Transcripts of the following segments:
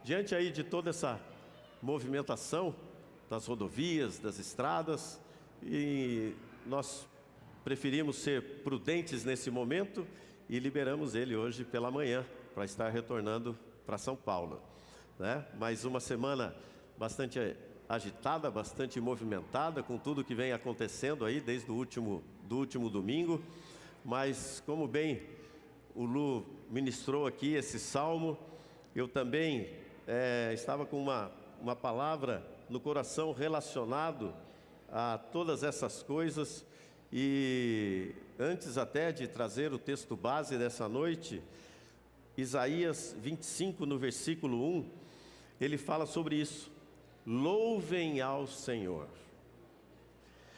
diante aí de toda essa movimentação das rodovias, das estradas, e nós preferimos ser prudentes nesse momento e liberamos ele hoje pela manhã para estar retornando para São Paulo, né? Mais uma semana bastante agitada, bastante movimentada, com tudo que vem acontecendo aí desde o último domingo. Mas como bem o Lu ministrou aqui esse salmo, eu também estava com uma palavra no coração relacionado a todas essas coisas. E antes até de trazer o texto base dessa noite, Isaías 25 no versículo 1, ele fala sobre isso: louvem ao Senhor.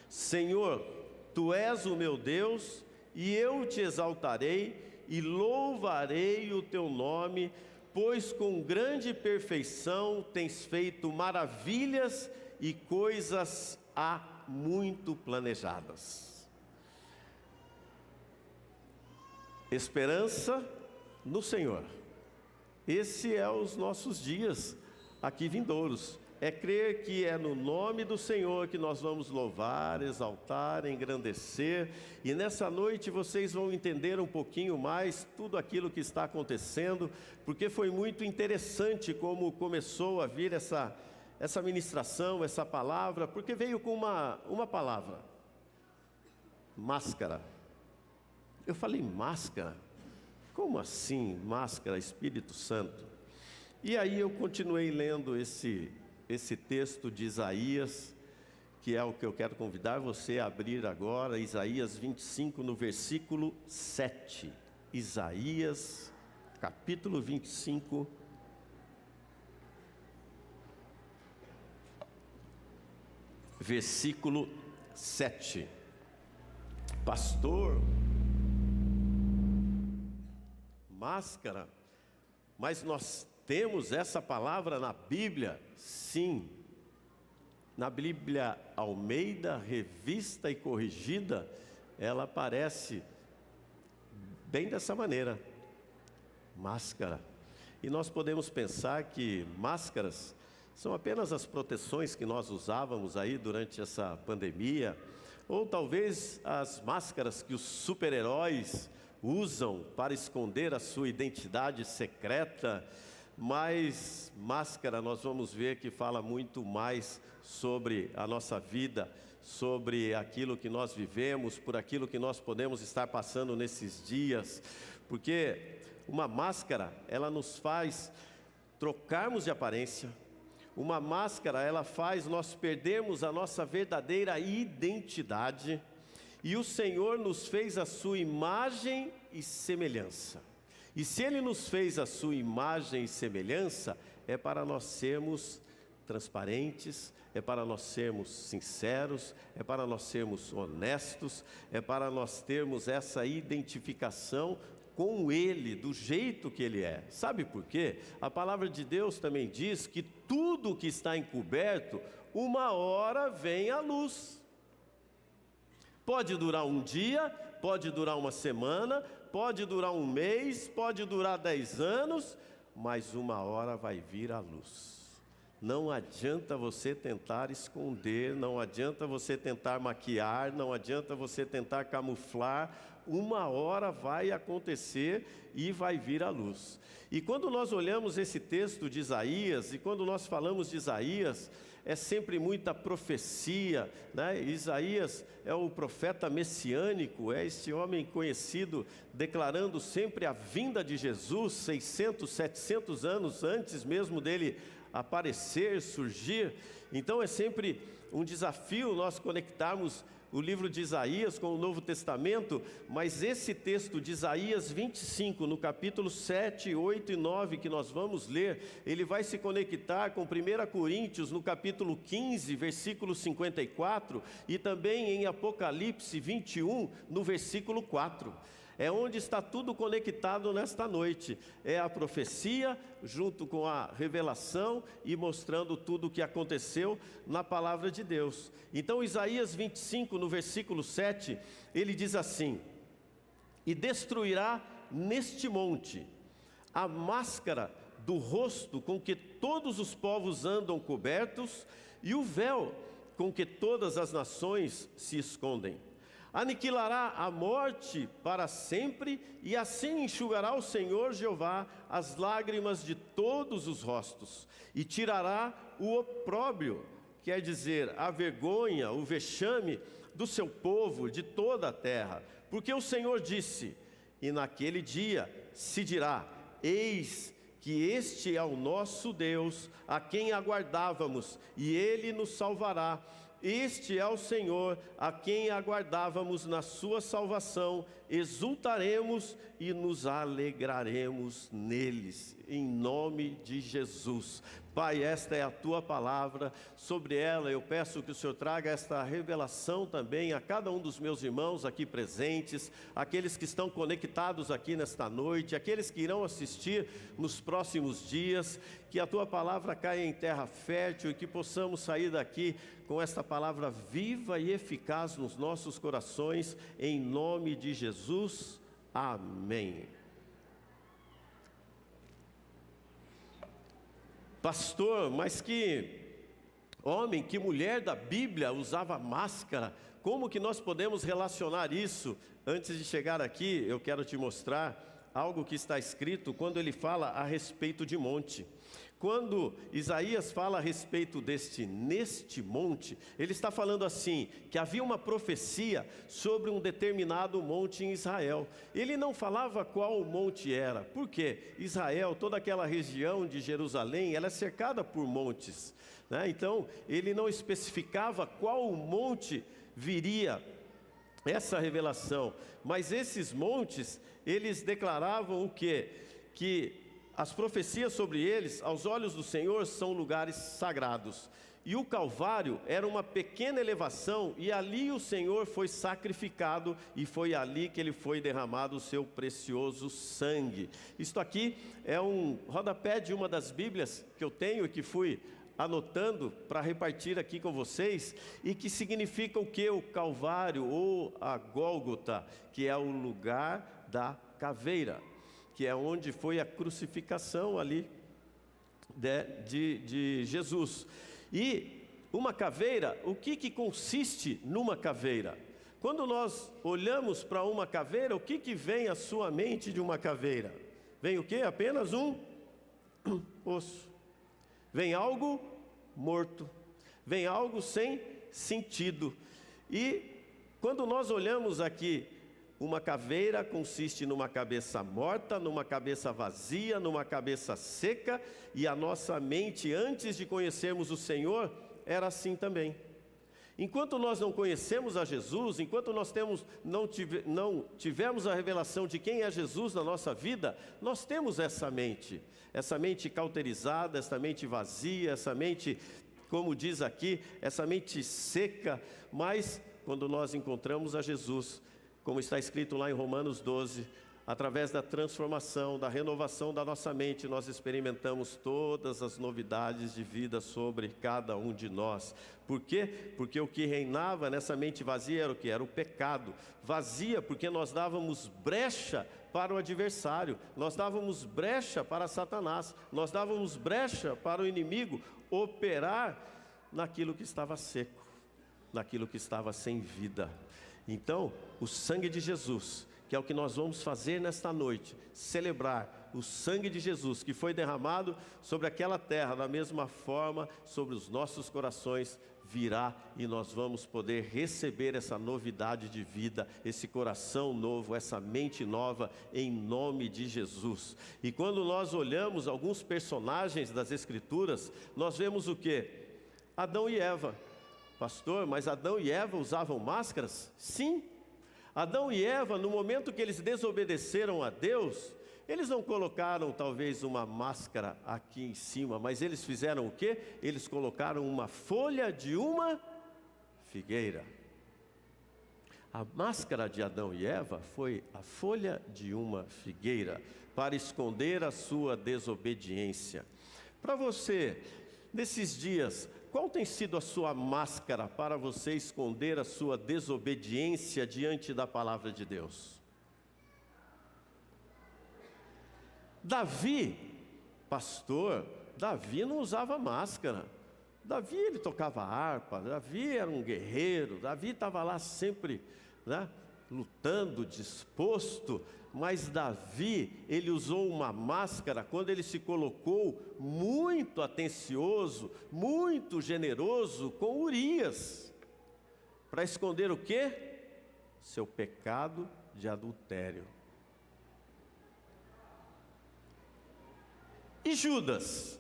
Senhor, Tu és o meu Deus, e eu te exaltarei e louvarei o Teu nome, pois com grande perfeição tens feito maravilhas e coisas há muito planejadas. Esperança no Senhor. Esse é os nossos dias aqui vindouros. É crer que é no nome do Senhor que nós vamos louvar, exaltar, engrandecer. E nessa noite vocês vão entender um pouquinho mais tudo aquilo que está acontecendo, porque foi muito interessante como começou a vir essa ministração, essa palavra, porque veio com uma palavra: máscara. Eu falei, máscara? Como assim máscara, Espírito Santo? E aí eu continuei lendo esse texto de Isaías, que é o que eu quero convidar você a abrir agora, Isaías 25 no versículo 7. Isaías, capítulo 25, versículo 7. Pastor, máscara, mas nós temos essa palavra na Bíblia? Sim, na Bíblia Almeida, revista e corrigida, ela aparece bem dessa maneira: máscara. E nós podemos pensar que máscaras são apenas as proteções que nós usávamos aí durante essa pandemia, ou talvez as máscaras que os super-heróis usam para esconder a sua identidade secreta. Mas máscara, nós vamos ver que fala muito mais sobre a nossa vida, sobre aquilo que nós vivemos, por aquilo que nós podemos estar passando nesses dias. Porque uma máscara, ela nos faz trocarmos de aparência. Uma máscara, ela faz nós perdermos a nossa verdadeira identidade. E o Senhor nos fez a sua imagem e semelhança. E se Ele nos fez a sua imagem e semelhança, é para nós sermos transparentes, é para nós sermos sinceros, é para nós sermos honestos, é para nós termos essa identificação com Ele, do jeito que Ele é. Sabe por quê? A palavra de Deus também diz que tudo que está encoberto, uma hora vem à luz. Pode durar um dia, pode durar uma semana, pode durar um mês, pode durar 10 anos, mas uma hora vai vir à luz. Não adianta você tentar esconder, não adianta você tentar maquiar, não adianta você tentar camuflar. Uma hora vai acontecer e vai vir à luz. E quando nós olhamos esse texto de Isaías, e quando nós falamos de Isaías, é sempre muita profecia, né? Isaías é o profeta messiânico, é esse homem conhecido, declarando sempre a vinda de Jesus, 600, 700 anos antes mesmo dele aparecer, surgir. Então é sempre um desafio nós conectarmos o livro de Isaías com o Novo Testamento, mas esse texto de Isaías 25, no capítulo 7, 8 e 9, que nós vamos ler, ele vai se conectar com 1 Coríntios, no capítulo 15, versículo 54, e também em Apocalipse 21, no versículo 4. É onde está tudo conectado nesta noite. É a profecia junto com a revelação e mostrando tudo o que aconteceu na palavra de Deus. Então Isaías 25, no versículo 7, ele diz assim: e destruirá neste monte a máscara do rosto com que todos os povos andam cobertos, e o véu com que todas as nações se escondem. Aniquilará a morte para sempre, e assim enxugará o Senhor Jeová as lágrimas de todos os rostos, e tirará o opróbrio, quer dizer, a vergonha, o vexame do seu povo, de toda a terra. Porque o Senhor disse, e naquele dia se dirá: eis que este é o nosso Deus, a quem aguardávamos, e Ele nos salvará. Este é o Senhor, a quem aguardávamos na sua salvação. Exultaremos e nos alegraremos neles, em nome de Jesus. Pai, esta é a Tua palavra, sobre ela eu peço que o Senhor traga esta revelação também a cada um dos meus irmãos aqui presentes, aqueles que estão conectados aqui nesta noite, aqueles que irão assistir nos próximos dias, que a Tua palavra caia em terra fértil e que possamos sair daqui com esta palavra viva e eficaz nos nossos corações, em nome de Jesus. Amém. Pastor, mas que homem, que mulher da Bíblia usava máscara? Como que nós podemos relacionar isso? Antes de chegar aqui, eu quero te mostrar algo que está escrito quando ele fala a respeito de monte. Quando Isaías fala a respeito neste monte, ele está falando assim, que havia uma profecia sobre um determinado monte em Israel. Ele não falava qual monte era, porque Israel, toda aquela região de Jerusalém, ela é cercada por montes, né? Então, ele não especificava qual monte viria essa revelação, mas esses montes, eles declaravam o quê? Que as profecias sobre eles, aos olhos do Senhor, são lugares sagrados. E o Calvário era uma pequena elevação, e ali o Senhor foi sacrificado, e foi ali que ele foi derramado o seu precioso sangue. Isto aqui é um rodapé de uma das Bíblias que eu tenho e que fui anotando para repartir aqui com vocês, e que significa o que? O Calvário ou a Gólgota, que é o lugar da caveira, que é onde foi a crucificação ali de Jesus. E uma caveira, o que consiste numa caveira? Quando nós olhamos para uma caveira, o que vem à sua mente de uma caveira? Vem o quê? Apenas um osso. Vem algo morto. Vem algo sem sentido. E quando nós olhamos aqui, uma caveira consiste numa cabeça morta, numa cabeça vazia, numa cabeça seca, e a nossa mente, antes de conhecermos o Senhor, era assim também. Enquanto nós não conhecemos a Jesus, enquanto nós não tivemos a revelação de quem é Jesus na nossa vida, nós temos essa mente cauterizada, essa mente vazia, essa mente, como diz aqui, essa mente seca. Mas quando nós encontramos a Jesus, como está escrito lá em Romanos 12, através da transformação, da renovação da nossa mente, nós experimentamos todas as novidades de vida sobre cada um de nós. Por quê? Porque o que reinava nessa mente vazia era o que? Era o pecado. Vazia porque nós dávamos brecha para o adversário, nós dávamos brecha para Satanás, nós dávamos brecha para o inimigo operar naquilo que estava seco, naquilo que estava sem vida. Então, o sangue de Jesus, que é o que nós vamos fazer nesta noite, celebrar o sangue de Jesus que foi derramado sobre aquela terra, da mesma forma sobre os nossos corações virá, e nós vamos poder receber essa novidade de vida, esse coração novo, essa mente nova, em nome de Jesus. E quando nós olhamos alguns personagens das Escrituras, nós vemos o quê? Adão e Eva. Pastor, mas Adão e Eva usavam máscaras? Sim. Adão e Eva, no momento que eles desobedeceram a Deus, eles não colocaram talvez uma máscara aqui em cima, mas eles fizeram o quê? Eles colocaram uma folha de uma figueira. A máscara de Adão e Eva foi a folha de uma figueira, para esconder a sua desobediência. Para você, nesses dias, qual tem sido a sua máscara para você esconder a sua desobediência diante da palavra de Deus? Davi, pastor, Davi não usava máscara. Davi, ele tocava harpa, Davi era um guerreiro, Davi estava lá sempre, né, lutando, disposto. Mas Davi, ele usou uma máscara quando ele se colocou muito atencioso, muito generoso com Urias, para esconder o quê? Seu pecado de adultério. E Judas?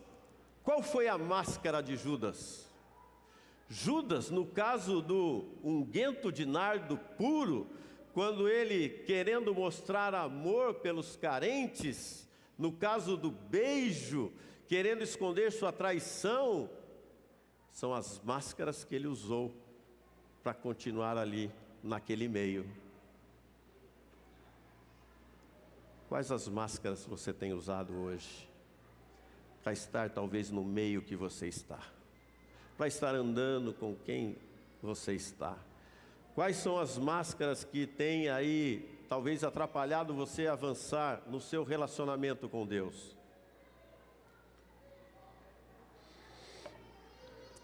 Qual foi a máscara de Judas? Judas, no caso do unguento de nardo puro, quando ele, querendo mostrar amor pelos carentes, no caso do beijo, querendo esconder sua traição, são as máscaras que ele usou para continuar ali naquele meio. Quais as máscaras você tem usado hoje para estar talvez no meio que você está, para estar andando com quem você está? Quais são as máscaras que têm aí talvez atrapalhado você avançar no seu relacionamento com Deus?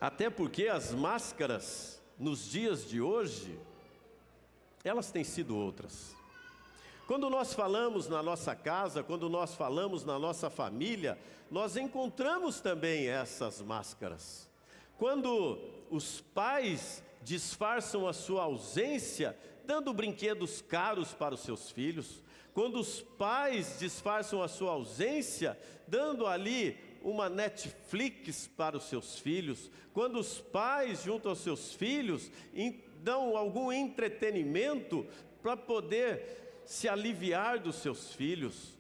Até porque as máscaras nos dias de hoje, elas têm sido outras. Quando nós falamos na nossa casa, quando nós falamos na nossa família, nós encontramos também essas máscaras. Quando os pais disfarçam a sua ausência, dando brinquedos caros para os seus filhos, quando os pais disfarçam a sua ausência, dando ali uma Netflix para os seus filhos, quando os pais, junto aos seus filhos, dão algum entretenimento para poder se aliviar dos seus filhos.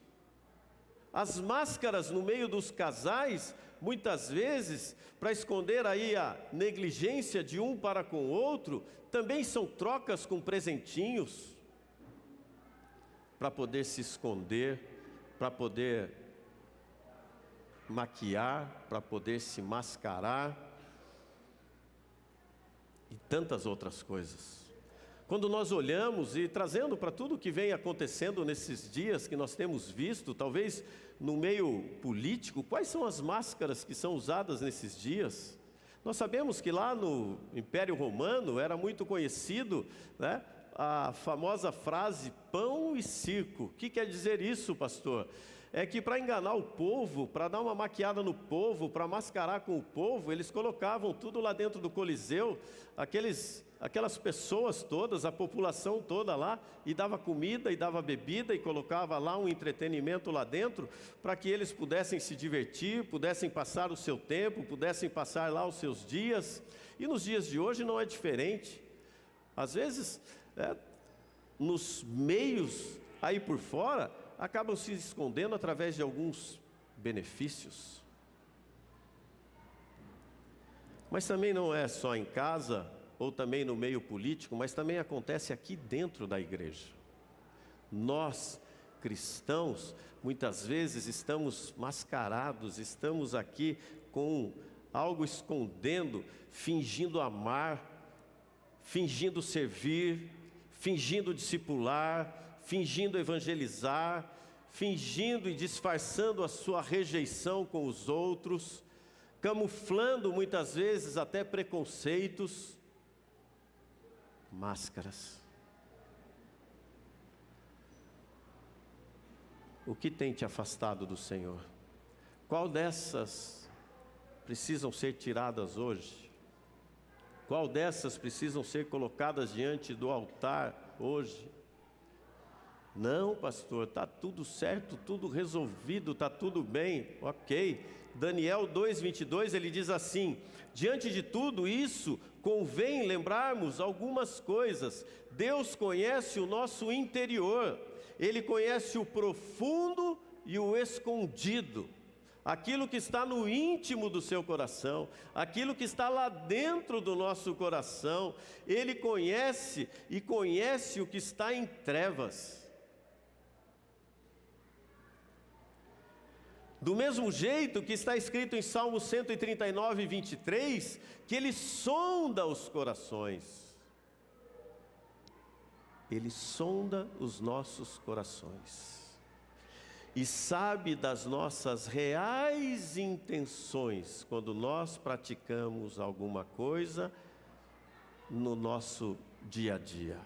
As máscaras no meio dos casais, muitas vezes, para esconder aí a negligência de um para com o outro, também são trocas com presentinhos, para poder se esconder, para poder maquiar, para poder se mascarar, e tantas outras coisas. Quando nós olhamos e trazendo para tudo o que vem acontecendo nesses dias que nós temos visto, talvez no meio político, quais são as máscaras que são usadas nesses dias? Nós sabemos que lá no Império Romano era muito conhecido, né, a famosa frase pão e circo. O que quer dizer isso, pastor? É que para enganar o povo, para dar uma maquiada no povo, para mascarar com o povo, eles colocavam tudo lá dentro do Coliseu, aquelas pessoas todas, a população toda lá, e dava comida e dava bebida e colocava lá um entretenimento lá dentro, para que eles pudessem se divertir, pudessem passar o seu tempo, pudessem passar lá os seus dias. E nos dias de hoje não é diferente. Às vezes, nos meios aí por fora, acabam se escondendo através de alguns benefícios. Mas também não é só em casa, ou também no meio político, mas também acontece aqui dentro da igreja. Nós, cristãos, muitas vezes estamos mascarados, estamos aqui com algo escondendo, fingindo amar, fingindo servir, fingindo discipular, fingindo evangelizar, fingindo e disfarçando a sua rejeição com os outros, camuflando muitas vezes até preconceitos, máscaras. O que tem te afastado do Senhor? Qual dessas precisam ser tiradas hoje? Qual dessas precisam ser colocadas diante do altar hoje? Não, pastor, está tudo certo, tudo resolvido, está tudo bem, ok. Daniel 2:22, ele diz assim: diante de tudo isso, convém lembrarmos algumas coisas. Deus conhece o nosso interior, Ele conhece o profundo e o escondido, aquilo que está no íntimo do seu coração, aquilo que está lá dentro do nosso coração. Ele conhece e conhece o que está em trevas. Do mesmo jeito que está escrito em Salmo 139, 23, que Ele sonda os corações. Ele sonda os nossos corações. e sabe das nossas reais intenções quando nós praticamos alguma coisa no nosso dia a dia.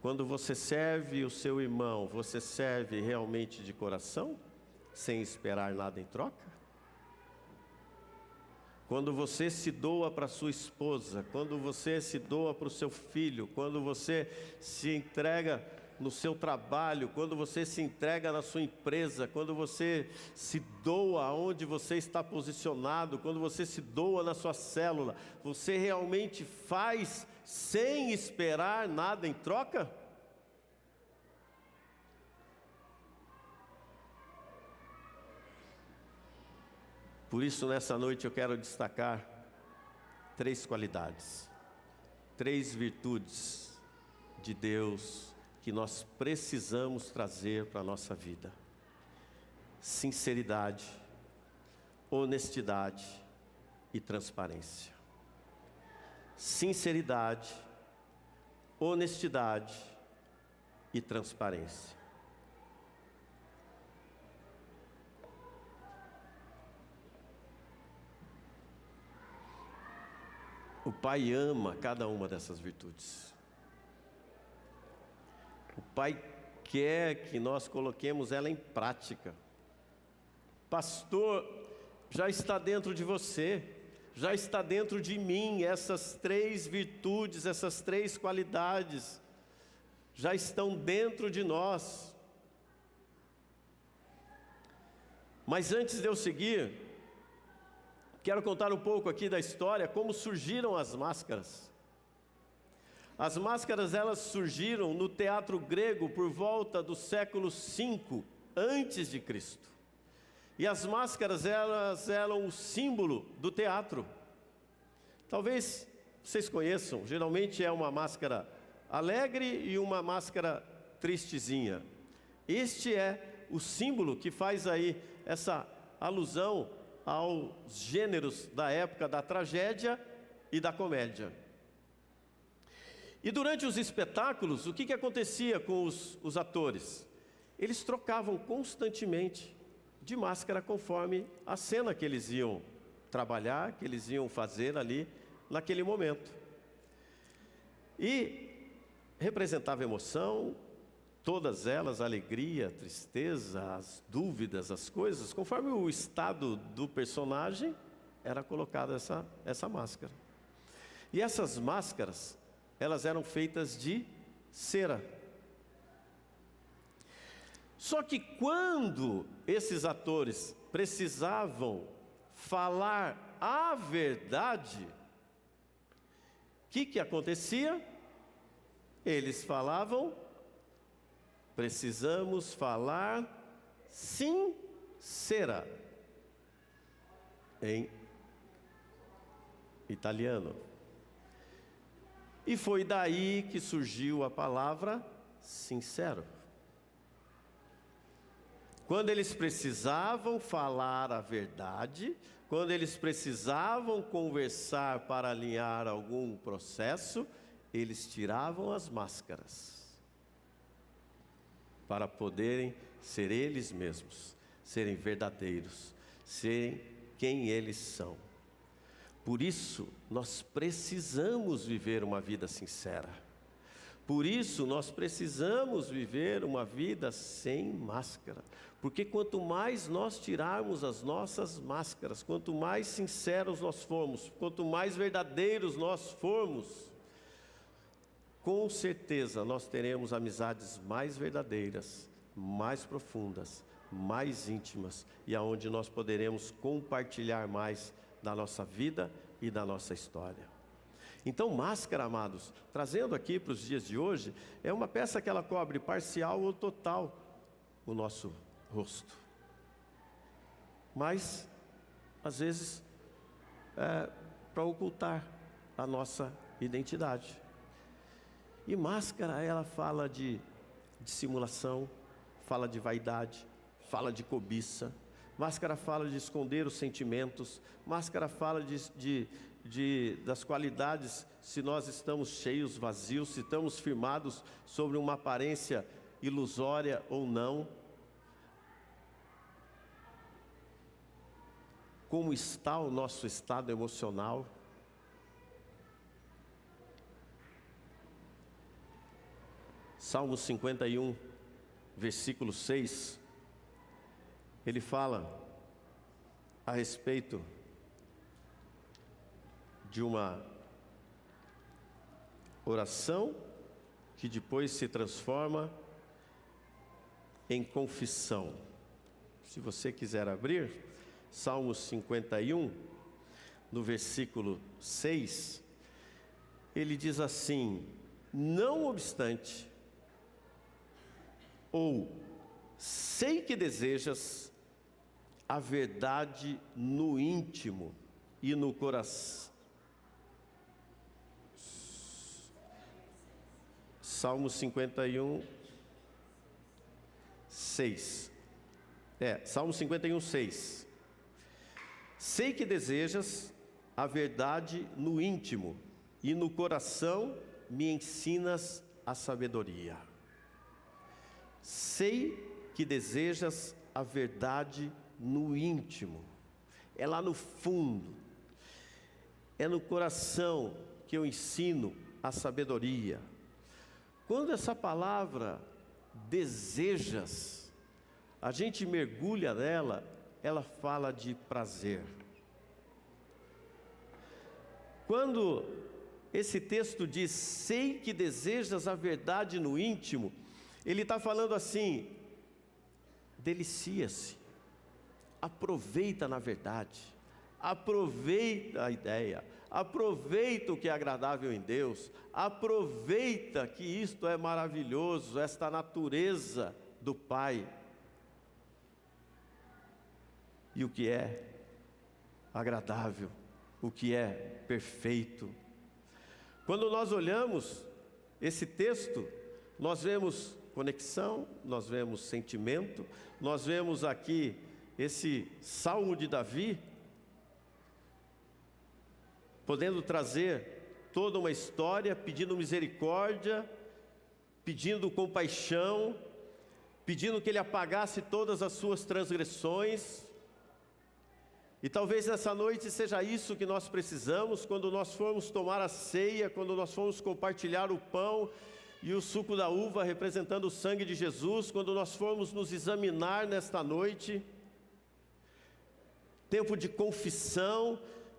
Quando você serve o seu irmão, você serve realmente de coração, sem esperar nada em troca? Quando você se doa para sua esposa, quando você se doa para o seu filho, quando você se entrega no seu trabalho, quando você se entrega na sua empresa, quando você se doa onde você está posicionado, quando você se doa na sua célula, você realmente faz sem esperar nada em troca? Por isso, nessa noite eu quero destacar 3 qualidades, 3 virtudes de Deus que nós precisamos trazer para a nossa vida: sinceridade, honestidade e transparência. Sinceridade, honestidade e transparência. O Pai ama cada uma dessas virtudes. O Pai quer que nós coloquemos ela em prática. Pastor, já está dentro de você, já está dentro de mim, essas 3 virtudes, essas 3 qualidades, já estão dentro de nós. Mas antes de eu seguir, quero contar um pouco aqui da história, como surgiram as máscaras. As máscaras, elas surgiram no teatro grego por volta do século V antes de Cristo. E as máscaras, elas eram o símbolo do teatro. Talvez vocês conheçam, geralmente é uma máscara alegre e uma máscara tristezinha. Este é o símbolo que faz aí essa alusão aos gêneros da época da tragédia e da comédia. E durante os espetáculos, o que acontecia com os atores? Eles trocavam constantemente de máscara conforme a cena que eles iam trabalhar, que eles iam fazer ali naquele momento. E representava emoção, todas elas, alegria, tristeza, as dúvidas, as coisas, conforme o estado do personagem, era colocada essa máscara. E essas máscaras, elas eram feitas de cera. Só que quando esses atores precisavam falar a verdade, o que acontecia? Eles falavam: precisamos falar sincera, em italiano. E foi daí que surgiu a palavra sincero. Quando eles precisavam falar a verdade, quando eles precisavam conversar para alinhar algum processo, eles tiravam as máscaras para poderem ser eles mesmos, serem verdadeiros, serem quem eles são. Por isso, nós precisamos viver uma vida sincera. Por isso, nós precisamos viver uma vida sem máscara. Porque quanto mais nós tirarmos as nossas máscaras, quanto mais sinceros nós formos, quanto mais verdadeiros nós formos, com certeza nós teremos amizades mais verdadeiras, mais profundas, mais íntimas, e aonde nós poderemos compartilhar mais da nossa vida e da nossa história. Então, máscara, amados, trazendo aqui para os dias de hoje, é uma peça que ela cobre parcial ou total o nosso rosto. Mas, às vezes, para ocultar a nossa identidade. E máscara, ela fala de dissimulação, fala de vaidade, fala de cobiça. Máscara fala de esconder os sentimentos. Máscara fala das qualidades, se nós estamos cheios, vazios, se estamos firmados sobre uma aparência ilusória ou não. como está o nosso estado emocional. Salmo 51, versículo 6, ele fala a respeito de uma oração que depois se transforma em confissão. Se você quiser abrir, Salmo 51, no versículo 6, ele diz assim: não obstante, ou sei que desejas a verdade no íntimo e no coração. Salmo 51, 6. Salmo 51, 6. Sei que desejas a verdade no íntimo e no coração me ensinas a sabedoria. Sei que desejas a verdade no íntimo, é lá no fundo, é no coração que eu ensino a sabedoria. Quando essa palavra desejas, a gente mergulha nela, ela fala de prazer. Quando esse texto diz, sei que desejas a verdade no íntimo, ele está falando assim, delicia-se, aproveita na verdade, aproveita a ideia, aproveita o que é agradável em Deus, aproveita que isto é maravilhoso, esta natureza do Pai, e o que é agradável, o que é perfeito. Quando nós olhamos esse texto, nós vemos conexão, nós vemos sentimento, nós vemos aqui esse Salmo de Davi, podendo trazer toda uma história, pedindo misericórdia, pedindo compaixão, pedindo que Ele apagasse todas as suas transgressões. E talvez nessa noite seja isso que nós precisamos, quando nós formos tomar a ceia, quando nós formos compartilhar o pão e o suco da uva representando o sangue de Jesus, quando nós formos nos examinar nesta noite. Tempo de confissão,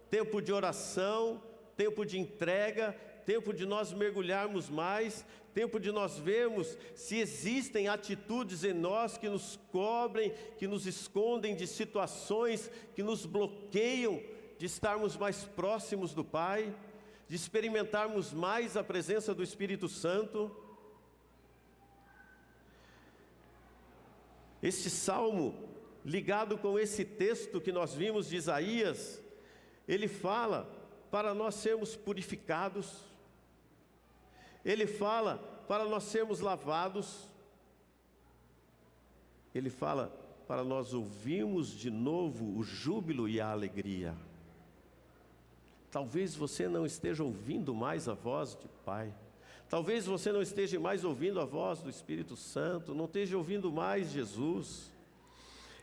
tempo de oração, tempo de entrega, tempo de nós mergulharmos mais, tempo de nós vermos se existem atitudes em nós que nos cobrem, que nos escondem de situações que nos bloqueiam de estarmos mais próximos do Pai, de experimentarmos mais a presença do Espírito Santo. Este salmo, ligado com esse texto que nós vimos de Isaías, ele fala para nós sermos purificados, ele fala para nós sermos lavados, ele fala para nós ouvirmos de novo o júbilo e a alegria. Talvez você não esteja ouvindo mais a voz do Pai, talvez você não esteja mais ouvindo a voz do Espírito Santo, não esteja ouvindo mais Jesus.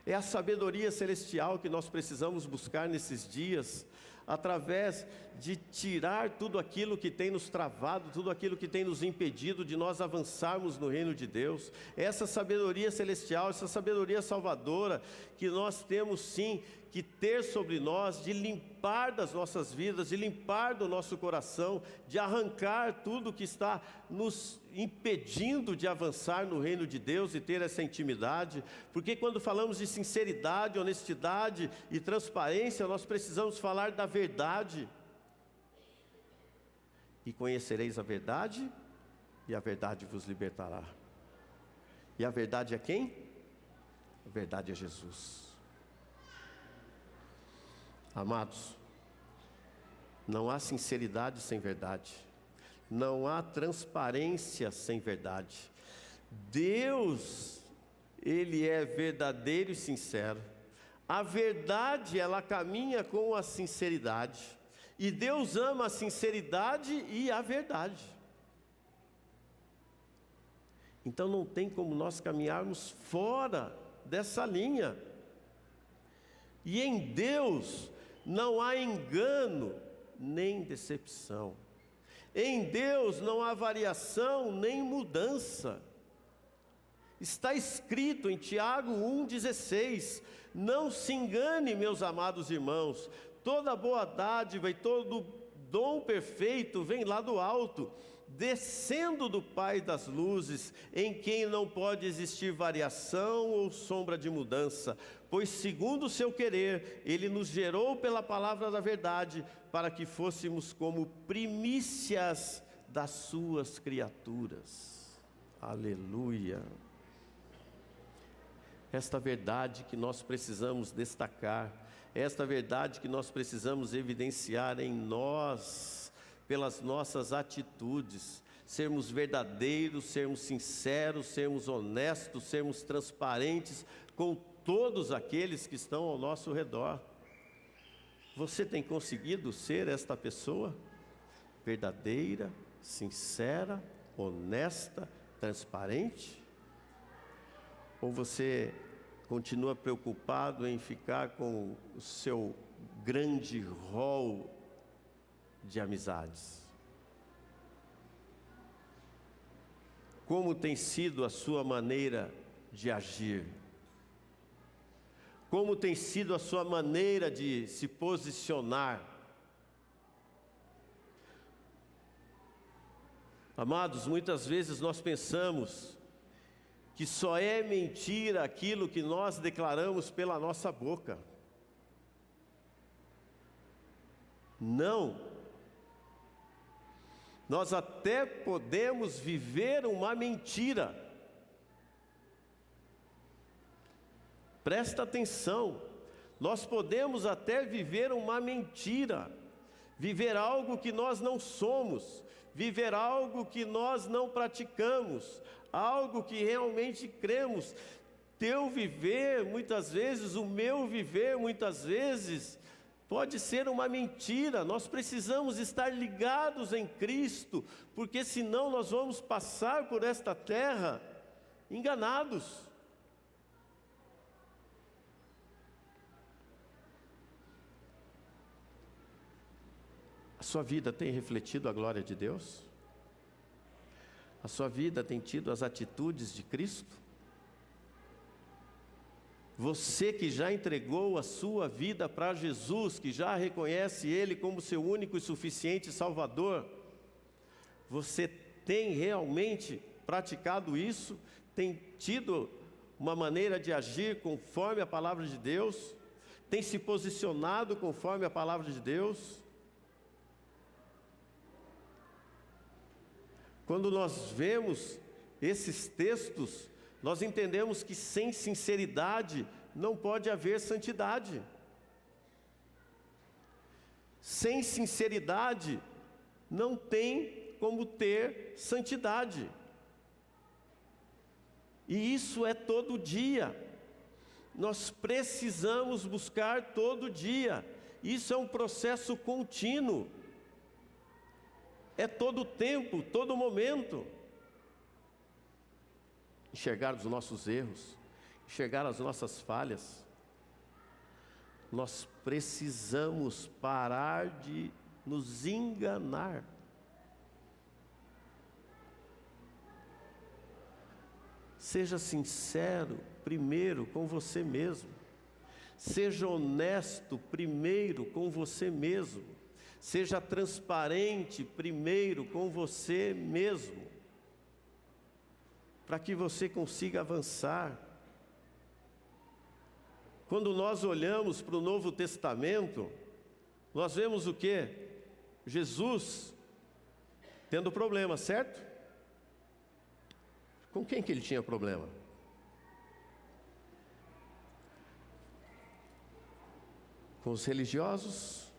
É a sabedoria celestial que nós precisamos buscar nesses dias, através de tirar tudo aquilo que tem nos travado, tudo aquilo que tem nos impedido de nós avançarmos no reino de Deus. Essa sabedoria celestial, essa sabedoria salvadora, que nós temos sim que ter sobre nós, de limpar das nossas vidas, de limpar do nosso coração, de arrancar tudo que está nos impedindo de avançar no reino de Deus e ter essa intimidade. Porque quando falamos de sinceridade, honestidade e transparência, nós precisamos falar da verdade. E conhecereis a verdade, e a verdade vos libertará. E a verdade é quem? A verdade é Jesus. Amados, não há sinceridade sem verdade, não há transparência sem verdade. Deus, Ele é verdadeiro e sincero. A verdade, ela caminha com a sinceridade, e Deus ama a sinceridade e a verdade. Então não tem como nós caminharmos fora dessa linha. E em Deus não há engano nem decepção. Em Deus não há variação nem mudança. Está escrito em Tiago 1,16: não se engane, meus amados irmãos, toda boa dádiva e todo dom perfeito vem lá do alto, descendo do Pai das luzes, em quem não pode existir variação ou sombra de mudança, pois segundo o seu querer, Ele nos gerou pela palavra da verdade, para que fôssemos como primícias das suas criaturas. Aleluia! Esta verdade que nós precisamos destacar, esta verdade que nós precisamos evidenciar em nós, pelas nossas atitudes, sermos verdadeiros, sermos sinceros, sermos honestos, sermos transparentes com todos aqueles que estão ao nosso redor. Você tem conseguido ser esta pessoa? Verdadeira, sincera, honesta, transparente? Ou você continua preocupado em ficar com o seu grande rol de amizades? Como tem sido a sua maneira de agir? Como tem sido a sua maneira de se posicionar? Amados, muitas vezes nós pensamos que só é mentira aquilo que nós declaramos pela nossa boca. Não. Nós até podemos viver uma mentira. Presta atenção. Nós podemos até viver uma mentira. Viver algo que nós não somos. Viver algo que nós não praticamos. Algo que realmente cremos. Teu viver, muitas vezes, o meu viver, muitas vezes, pode ser uma mentira. Nós precisamos estar ligados em Cristo, porque senão nós vamos passar por esta terra enganados. A sua vida tem refletido a glória de Deus? A sua vida tem tido as atitudes de Cristo? Você que já entregou a sua vida para Jesus, que já reconhece Ele como seu único e suficiente Salvador, você tem realmente praticado isso? Tem tido uma maneira de agir conforme a palavra de Deus? Tem se posicionado conforme a palavra de Deus? Quando nós vemos esses textos, nós entendemos que sem sinceridade não pode haver santidade. Sem sinceridade não tem como ter santidade. E isso é todo dia. Nós precisamos buscar todo dia. Isso é um processo contínuo. É todo tempo, todo momento. Enxergar os nossos erros, enxergar as nossas falhas. Nós precisamos parar de nos enganar. Seja sincero primeiro com você mesmo. Seja honesto primeiro com você mesmo. Seja transparente primeiro com você mesmo, para que você consiga avançar. Quando nós olhamos para o Novo Testamento, nós vemos o quê? Jesus tendo problema, certo? Com quem que ele tinha problema? Com os religiosos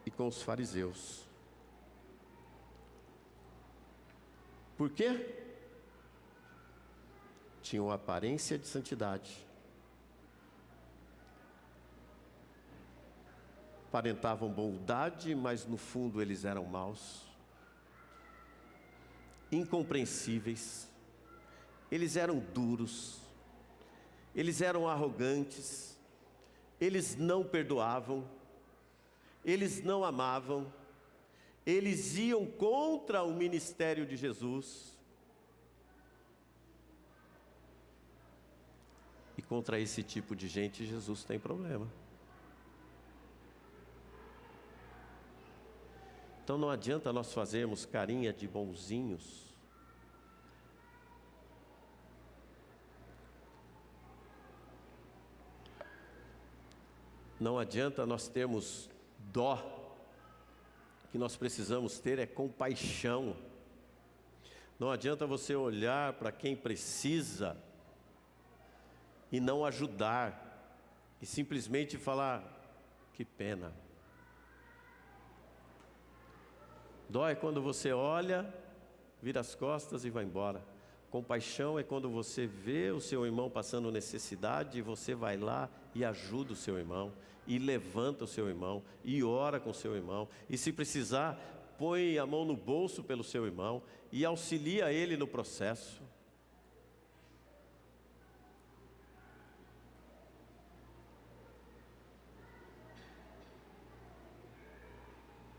e com os fariseus. Por quê? Tinham aparência de santidade, aparentavam bondade, mas no fundo eles eram maus, incompreensíveis, eles eram duros, eles eram arrogantes, eles não perdoavam, eles não amavam, eles iam contra o ministério de Jesus. E contra esse tipo de gente, Jesus tem problema. Então não adianta nós fazermos carinha de bonzinhos. Não adianta nós termos dó. O que nós precisamos ter é compaixão. Não adianta você olhar para quem precisa e não ajudar, e simplesmente falar, que pena. Dó é quando você olha, vira as costas e vai embora. Compaixão é quando você vê o seu irmão passando necessidade e você vai lá e ajuda o seu irmão, e levanta o seu irmão, e ora com o seu irmão, e se precisar, põe a mão no bolso pelo seu irmão e auxilia ele no processo.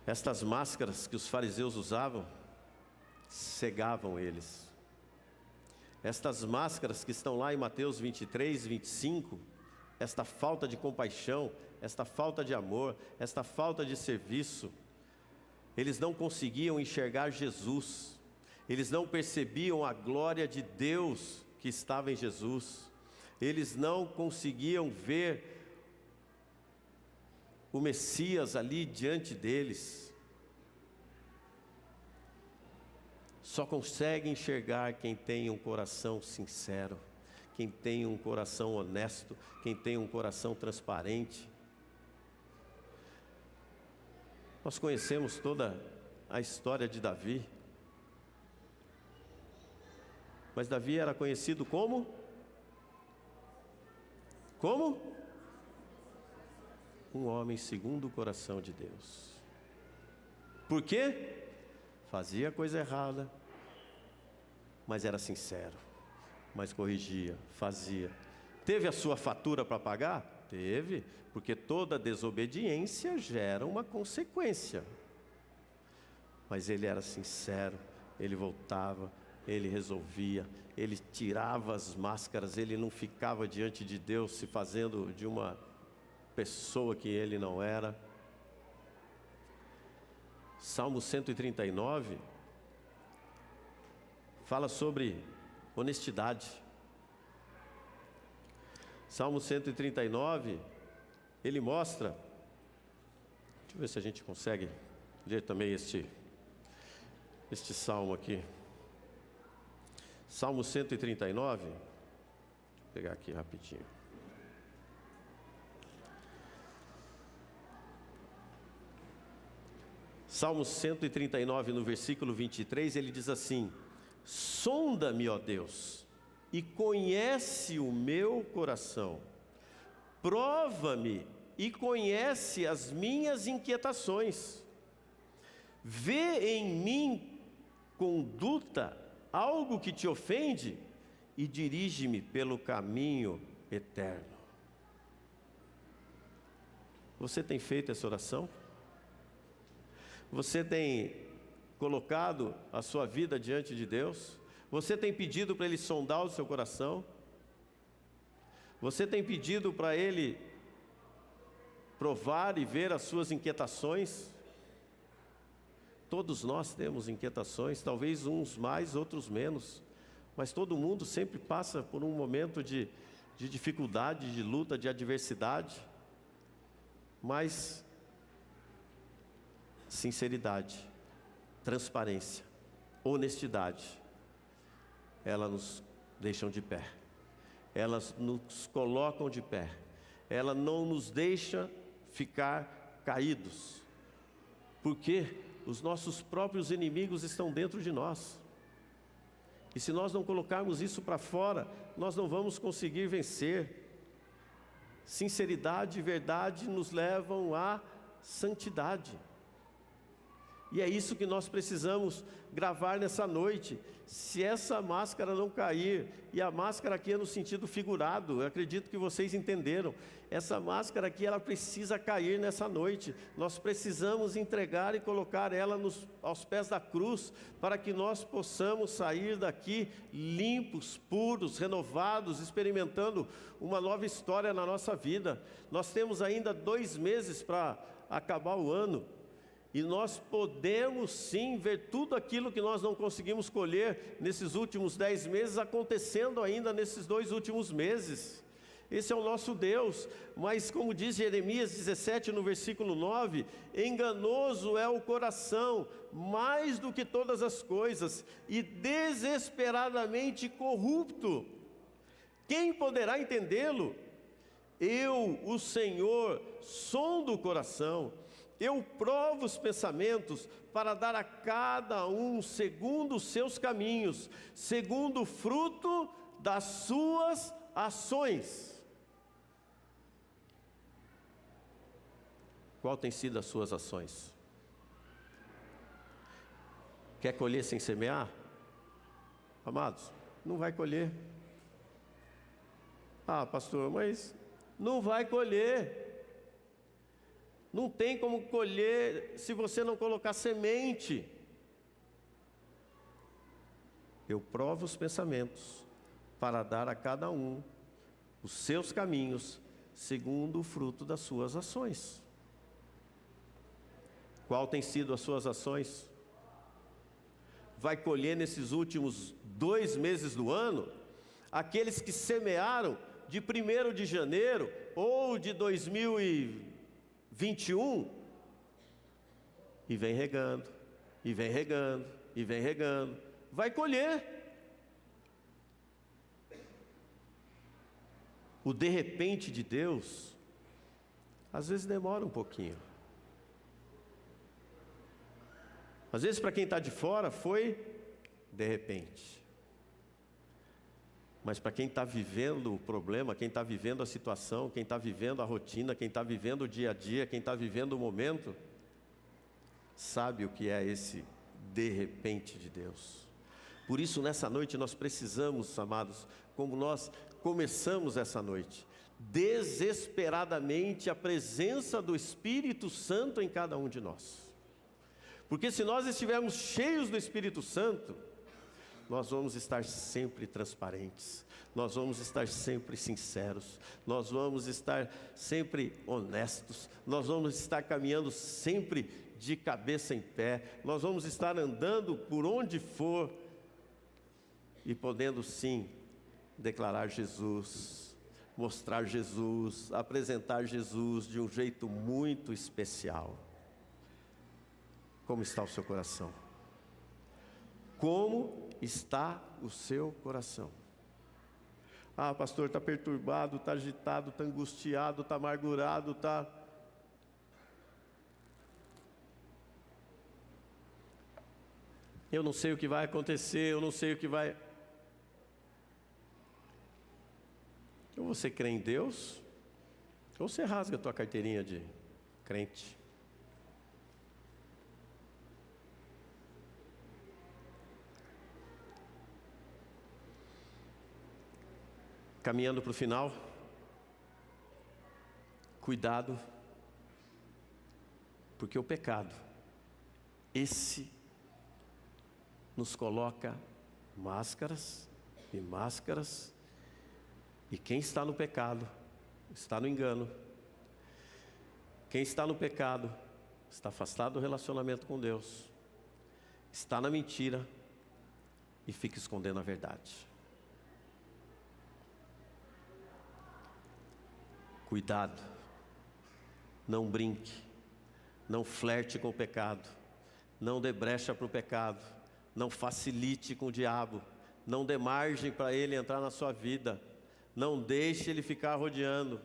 Estas máscaras que os fariseus usavam, cegavam eles. Estas máscaras que estão lá em Mateus 23, 25, esta falta de compaixão, esta falta de amor, esta falta de serviço, eles não conseguiam enxergar Jesus, eles não percebiam a glória de Deus que estava em Jesus, eles não conseguiam ver o Messias ali diante deles. Só consegue enxergar quem tem um coração sincero, quem tem um coração honesto, quem tem um coração transparente. Nós conhecemos toda a história de Davi, mas Davi era conhecido como? Um homem segundo o coração de Deus. Por quê? Fazia coisa errada, mas era sincero, mas corrigia, fazia. Teve a sua fatura para pagar? Teve, porque toda desobediência gera uma consequência. Mas ele era sincero, ele voltava, ele resolvia, ele tirava as máscaras, ele não ficava diante de Deus se fazendo de uma pessoa que ele não era. Salmo 139 fala sobre honestidade. Salmo 139, ele mostra, deixa eu ver se a gente consegue ler também este salmo aqui. Salmo 139, vou pegar aqui rapidinho. Salmo 139, no versículo 23, ele diz assim: sonda-me, ó Deus, e conhece o meu coração, prova-me e conhece as minhas inquietações, vê em mim conduta, algo que te ofende, e dirige-me pelo caminho eterno. Você tem feito essa oração? Você tem colocado a sua vida diante de Deus? Você tem pedido para Ele sondar o seu coração? Você tem pedido para Ele provar e ver as suas inquietações? Todos nós temos inquietações, talvez uns mais, outros menos, mas todo mundo sempre passa por um momento de dificuldade, de luta, de adversidade. Mas sinceridade, transparência, honestidade, elas nos deixam de pé, elas nos colocam de pé, ela não nos deixa ficar caídos, porque os nossos próprios inimigos estão dentro de nós, e se nós não colocarmos isso para fora, nós não vamos conseguir vencer. Sinceridade e verdade nos levam à santidade. E é isso que nós precisamos gravar nessa noite. Se essa máscara não cair, e a máscara aqui é no sentido figurado, eu acredito que vocês entenderam. Essa máscara aqui, ela precisa cair nessa noite. Nós precisamos entregar e colocar ela aos pés da cruz, para que nós possamos sair daqui limpos, puros, renovados, experimentando uma nova história na nossa vida. Nós temos ainda 2 meses para acabar o ano. E nós podemos sim ver tudo aquilo que nós não conseguimos colher nesses últimos 10 meses, acontecendo ainda nesses 2 últimos meses. Esse é o nosso Deus. Mas como diz Jeremias 17 no versículo 9, enganoso é o coração, mais do que todas as coisas, e desesperadamente corrupto. Quem poderá entendê-lo? Eu, o Senhor, sondo o coração. Eu provo os pensamentos para dar a cada um segundo os seus caminhos, segundo o fruto das suas ações. Qual tem sido as suas ações? Quer colher sem semear? Amados, não vai colher. Ah, pastor, mas não vai colher. Não tem como colher se você não colocar semente. Eu provo os pensamentos para dar a cada um os seus caminhos, segundo o fruto das suas ações. Qual tem sido as suas ações? Vai colher nesses últimos 2 meses do ano? Aqueles que semearam de 1º de janeiro ou de 2021, e vem regando, e vem regando, e vem regando, vai colher. O de repente de Deus, às vezes demora um pouquinho. Às vezes para quem está de fora foi de repente. Mas para quem está vivendo o problema, quem está vivendo a situação, quem está vivendo a rotina, quem está vivendo o dia a dia, quem está vivendo o momento, sabe o que é esse de repente de Deus. Por isso nessa noite nós precisamos, amados, como nós começamos essa noite, desesperadamente a presença do Espírito Santo em cada um de nós. Porque se nós estivermos cheios do Espírito Santo, nós vamos estar sempre transparentes, nós vamos estar sempre sinceros, nós vamos estar sempre honestos, nós vamos estar caminhando sempre de cabeça em pé, nós vamos estar andando por onde for e podendo sim declarar Jesus, mostrar Jesus, apresentar Jesus de um jeito muito especial. Como está o seu coração? Como está o seu coração? Ah, pastor, está perturbado, está agitado, está angustiado, está amargurado, está... Eu não sei o que vai acontecer, eu não sei o que vai... Ou você crê em Deus, ou você rasga a tua carteirinha de crente. Caminhando para o final, cuidado, porque o pecado, esse nos coloca máscaras e máscaras, e quem está no pecado, está no engano. Quem está no pecado, está afastado do relacionamento com Deus, está na mentira e fica escondendo a verdade. Cuidado, não brinque, não flerte com o pecado, não dê brecha para o pecado, não facilite com o diabo, não dê margem para ele entrar na sua vida, não deixe ele ficar rodeando.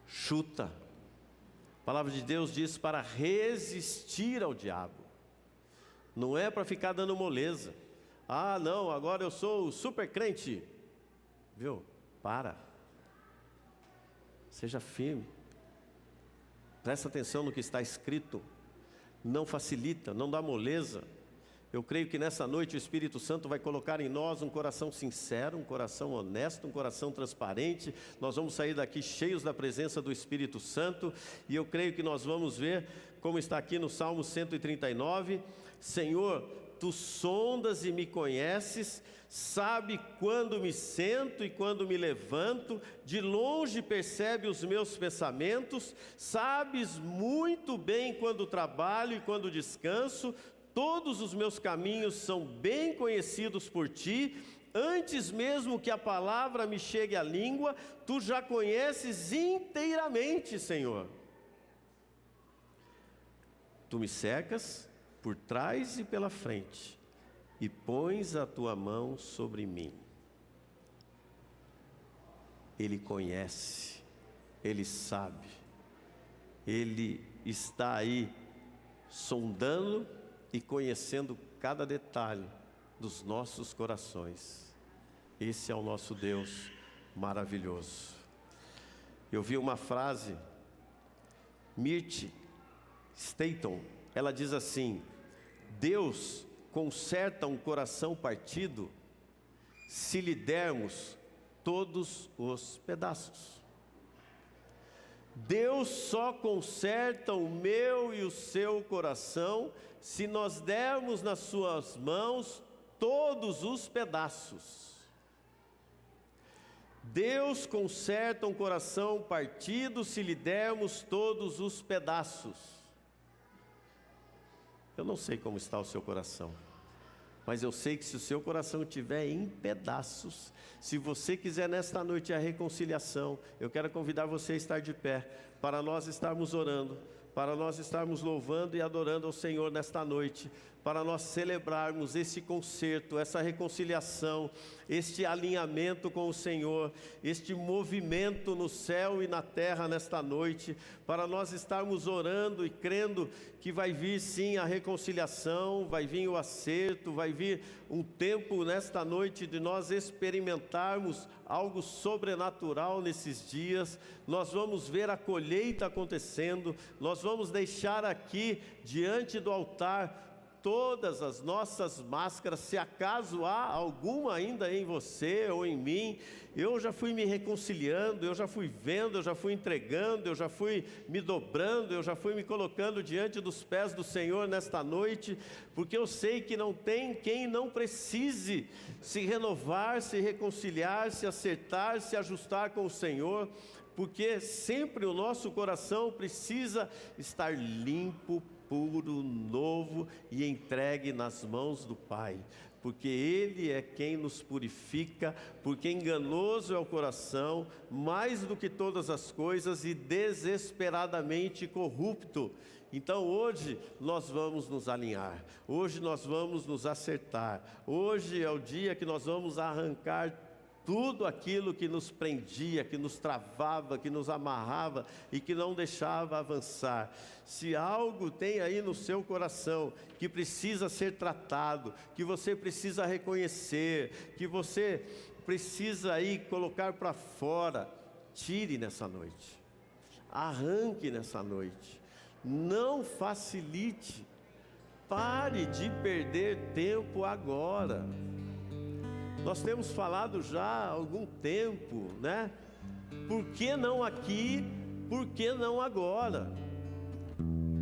Chuta. A palavra de Deus diz para resistir ao diabo, não é para ficar dando moleza. Ah não, agora eu sou o super crente. Viu? Para. Seja firme. Presta atenção no que está escrito. Não facilita, não dá moleza. Eu creio que nessa noite o Espírito Santo vai colocar em nós um coração sincero, um coração honesto, um coração transparente. Nós vamos sair daqui cheios da presença do Espírito Santo. E eu creio que nós vamos ver, como está aqui no Salmo 139, Senhor, Tu sondas e me conheces, sabe quando me sento e quando me levanto, de longe percebe os meus pensamentos, sabes muito bem quando trabalho e quando descanso, todos os meus caminhos são bem conhecidos por Ti, antes mesmo que a palavra me chegue à língua, Tu já conheces inteiramente, Senhor. Tu me cercas por trás e pela frente, e pões a Tua mão sobre mim. Ele conhece, Ele sabe, Ele está aí sondando e conhecendo cada detalhe dos nossos corações. Esse é o nosso Deus maravilhoso. Eu vi uma frase, Mirth Staton, ela diz assim: Deus conserta um coração partido se lhe dermos todos os pedaços. Deus só conserta o meu e o seu coração se nós dermos nas suas mãos todos os pedaços. Deus conserta um coração partido se lhe dermos todos os pedaços. Eu não sei como está o seu coração, mas eu sei que se o seu coração estiver em pedaços, se você quiser nesta noite a reconciliação, eu quero convidar você a estar de pé, para nós estarmos orando, para nós estarmos louvando e adorando ao Senhor nesta noite, para nós celebrarmos esse concerto, essa reconciliação, este alinhamento com o Senhor, este movimento no céu e na terra nesta noite, para nós estarmos orando e crendo que vai vir sim a reconciliação, vai vir o acerto, vai vir um tempo nesta noite de nós experimentarmos algo sobrenatural nesses dias. Nós vamos ver a colheita acontecendo, nós vamos deixar aqui diante do altar todas as nossas máscaras, se acaso há alguma ainda em você ou em mim. Eu já fui me reconciliando, eu já fui vendo, eu já fui entregando, eu já fui me dobrando, eu já fui me colocando diante dos pés do Senhor nesta noite, porque eu sei que não tem quem não precise se renovar, se reconciliar, se acertar, se ajustar com o Senhor, porque sempre o nosso coração precisa estar limpo, puro, novo e entregue nas mãos do Pai, porque Ele é quem nos purifica, porque enganoso é o coração, mais do que todas as coisas, e desesperadamente corrupto. Então hoje nós vamos nos alinhar, hoje nós vamos nos acertar, hoje é o dia que nós vamos arrancar tudo aquilo que nos prendia, que nos travava, que nos amarrava e que não deixava avançar. Se algo tem aí no seu coração que precisa ser tratado, que você precisa reconhecer, que você precisa aí colocar para fora, tire nessa noite, arranque nessa noite, não facilite, pare de perder tempo agora. Nós temos falado já há algum tempo, né? Por que não aqui? Por que não agora?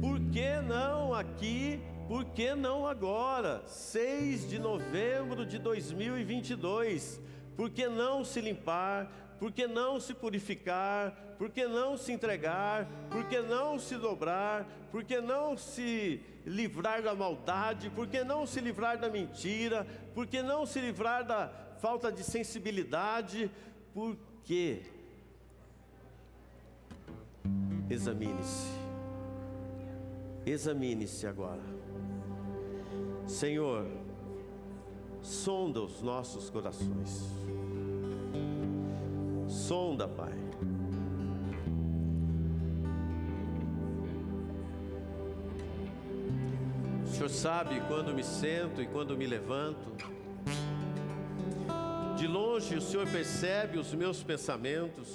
Por que não aqui? Por que não agora? 6 de novembro de 2022. Por que não se limpar? Por que não se purificar? Por que não se entregar? Por que não se dobrar? Por que não se livrar da maldade? Por que não se livrar da mentira? Por que não se livrar da falta de sensibilidade? Por quê? Examine-se. Examine-se agora. Senhor, sonda os nossos corações. Sonda, Pai. O Senhor sabe quando me sento e quando me levanto. De longe o Senhor percebe os meus pensamentos.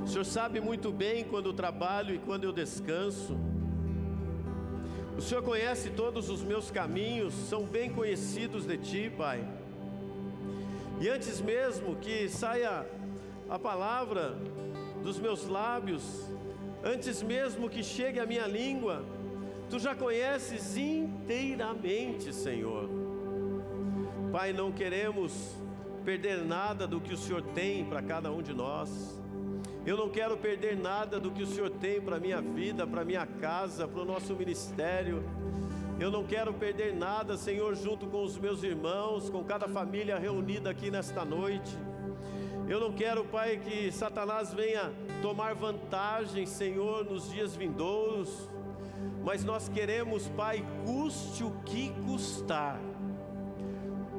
O Senhor sabe muito bem quando eu trabalho e quando eu descanso. O Senhor conhece todos os meus caminhos, são bem conhecidos de Ti, Pai. E antes mesmo que saia a palavra dos meus lábios, antes mesmo que chegue à minha língua, Tu já conheces inteiramente, Senhor. Pai, não queremos perder nada do que o Senhor tem para cada um de nós. Eu não quero perder nada do que o Senhor tem para a minha vida, para a minha casa, para o nosso ministério. Eu não quero perder nada, Senhor, junto com os meus irmãos, com cada família reunida aqui nesta noite. Eu não quero, Pai, que Satanás venha tomar vantagem, Senhor, nos dias vindouros. Mas nós queremos, Pai, custe o que custar.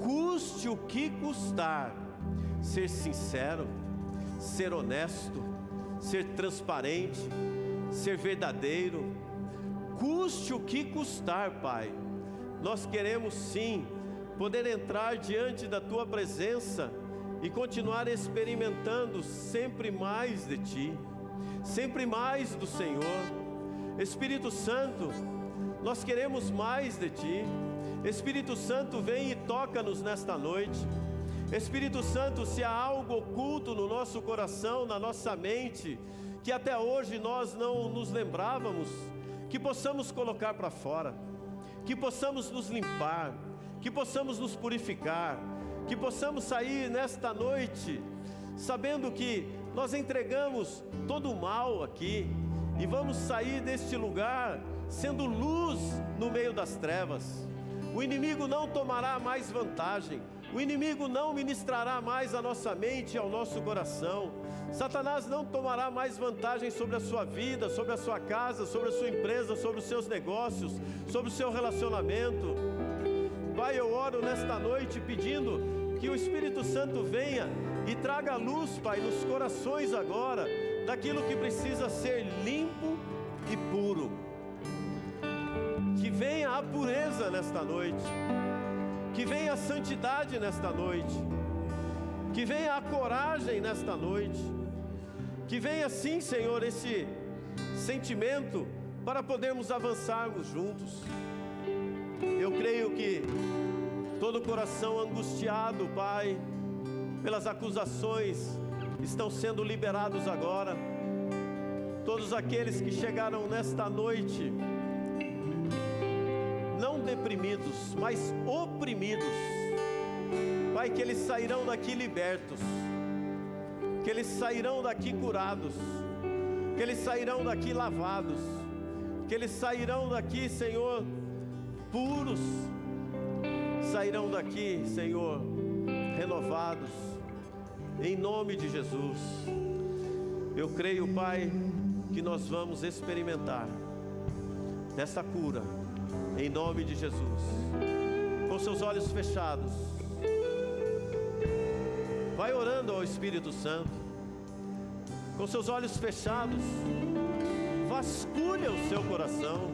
Custe o que custar, ser sincero, ser honesto, ser transparente, ser verdadeiro. Custe o que custar, Pai. Nós queremos sim poder entrar diante da Tua presença e continuar experimentando sempre mais de Ti, sempre mais do Senhor. Espírito Santo, nós queremos mais de Ti. Espírito Santo, vem e toca-nos nesta noite. Espírito Santo, se há algo oculto no nosso coração, na nossa mente, que até hoje nós não nos lembrávamos, que possamos colocar para fora, que possamos nos limpar, que possamos nos purificar, que possamos sair nesta noite, sabendo que nós entregamos todo o mal aqui, e vamos sair deste lugar sendo luz no meio das trevas. O inimigo não tomará mais vantagem, o inimigo não ministrará mais a nossa mente e ao nosso coração. Satanás não tomará mais vantagem sobre a sua vida, sobre a sua casa, sobre a sua empresa, sobre os seus negócios, sobre o seu relacionamento. Pai, eu oro nesta noite pedindo que o Espírito Santo venha e traga luz, Pai, nos corações agora, daquilo que precisa ser limpo e puro. Que venha a pureza nesta noite, que venha a santidade nesta noite, que venha a coragem nesta noite, que venha sim, Senhor, esse sentimento para podermos avançarmos juntos. Eu creio que todo coração angustiado, Pai, pelas acusações, estão sendo liberados agora. Todos aqueles que chegaram nesta noite, não deprimidos, mas oprimidos, Pai, que eles sairão daqui libertos, que eles sairão daqui curados, que eles sairão daqui lavados, que eles sairão daqui, Senhor, puros, sairão daqui, Senhor, renovados, em nome de Jesus. Eu creio, Pai, que nós vamos experimentar desta cura, em nome de Jesus. Com seus olhos fechados, vai orando ao Espírito Santo. Com seus olhos fechados, vasculha o seu coração.